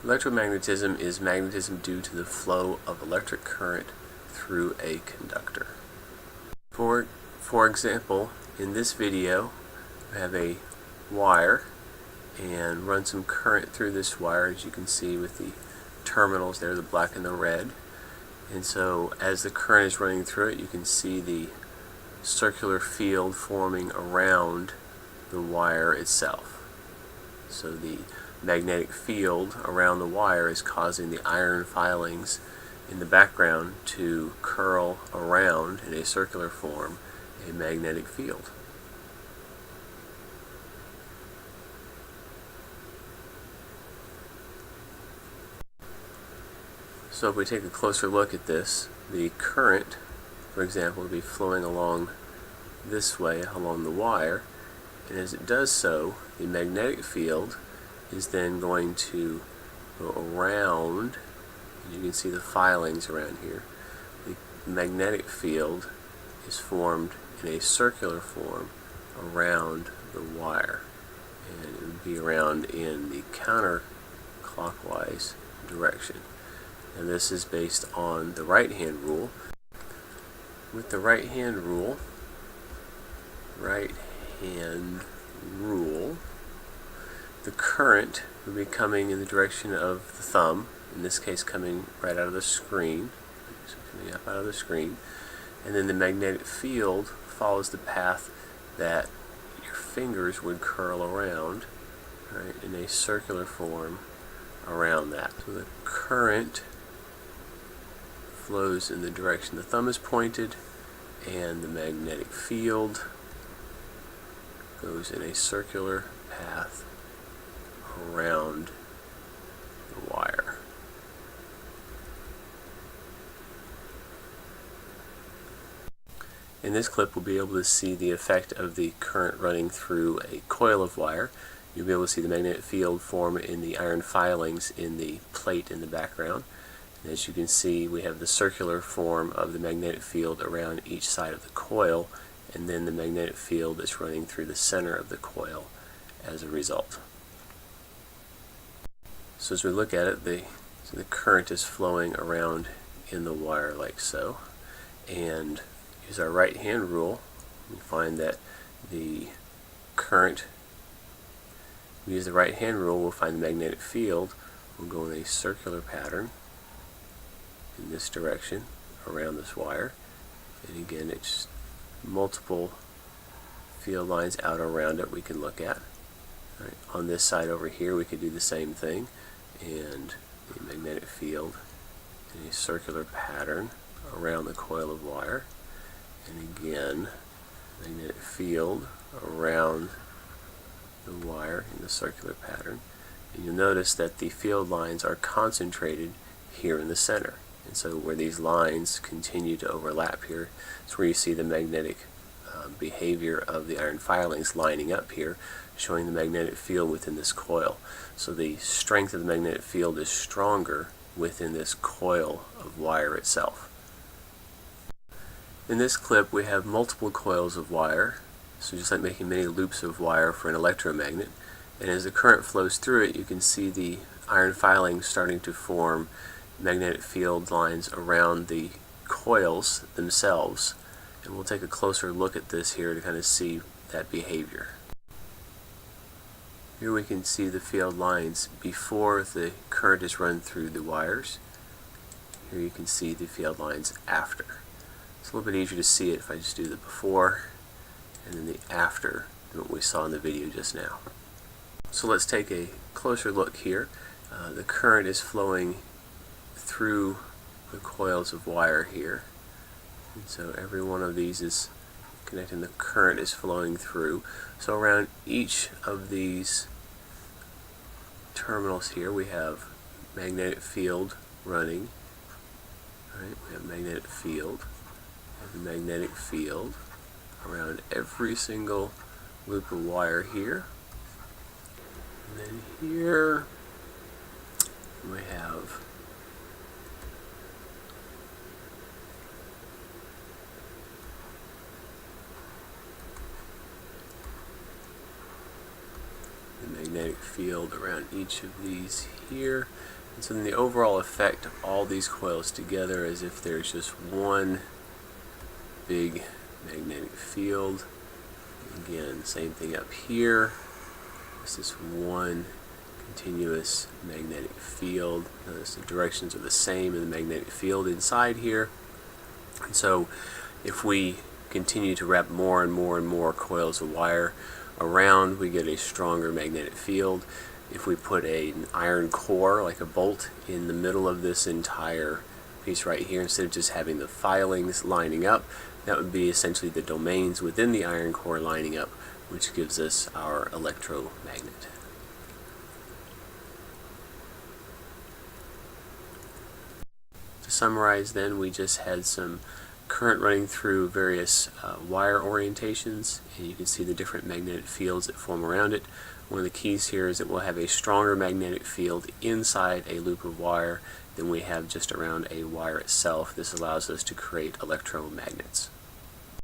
Electromagnetism is magnetism due to the flow of electric current through a conductor. For example, in this video, I have a wire and run some current through this wire, as you can see with the terminals there, the black and the red. And so as the current is running through it, you can see the circular field forming around the wire itself. So the magnetic field around the wire is causing the iron filings in the background to curl around in a circular form a magnetic field. So if we take a closer look at this, the current, for example, will be flowing along this way along the wire, and as it does so, the magnetic field is then going to go around, and you can see the filings around here. The magnetic field is formed in a circular form around the wire, and it would be around in the counterclockwise direction. And this is based on the right-hand rule. With the right-hand rule, the current would be coming in the direction of the thumb, in this case coming right out of the screen, so coming up out of the screen, and then the magnetic field follows the path that your fingers would curl around, right, in a circular form around that. So the current flows in the direction the thumb is pointed, and the magnetic field goes in a circular path around the wire. In this clip, we'll be able to see the effect of the current running through a coil of wire. You'll be able to see the magnetic field form in the iron filings in the plate in the background. And as you can see, we have the circular form of the magnetic field around each side of the coil, and then the magnetic field that's running through the center of the coil as a result. So as we look at it, the current is flowing around in the wire like so, and use our right hand rule, we find that the current, we use the right hand rule, we'll find the magnetic field will go in a circular pattern in this direction around this wire, and again it's multiple field lines out around it we can look at. Right. On this side over here we could do the same thing, and the magnetic field in a circular pattern around the coil of wire, and again magnetic field around the wire in the circular pattern. And you'll notice that the field lines are concentrated here in the center. And so where these lines continue to overlap here, it's where you see the magnetic behavior of the iron filings lining up here, showing the magnetic field within this coil. So the strength of the magnetic field is stronger within this coil of wire itself. In this clip we have multiple coils of wire, so just like making many loops of wire for an electromagnet, and as the current flows through it, you can see the iron filings starting to form magnetic field lines around the coils themselves, and we'll take a closer look at this here to kind of see that behavior. Here we can see the field lines before the current is run through the wires. Here you can see the field lines after. It's a little bit easier to see it if I just do the before and then the after than what we saw in the video just now. So let's take a closer look here. The current is flowing through the coils of wire here, and so every one of these is connecting, the current is flowing through. So around each of these terminals here we have magnetic field running, right? We have magnetic field, and the magnetic field around every single loop of wire here, and then here we have the magnetic field around each of these here. And so then the overall effect of all these coils together is if there's just one big magnetic field. Again, same thing up here. This is one continuous magnetic field. Notice the directions are the same in the magnetic field inside here. And so if we continue to wrap more and more and more coils of wire around, we get a stronger magnetic field. If we put an iron core, like a bolt, in the middle of this entire piece right here, instead of just having the filings lining up, that would be essentially the domains within the iron core lining up, which gives us our electromagnet. To summarize then, we just had some current running through various wire orientations, and you can see the different magnetic fields that form around it. One of the keys here is that we'll have a stronger magnetic field inside a loop of wire than we have just around a wire itself. This allows us to create electromagnets.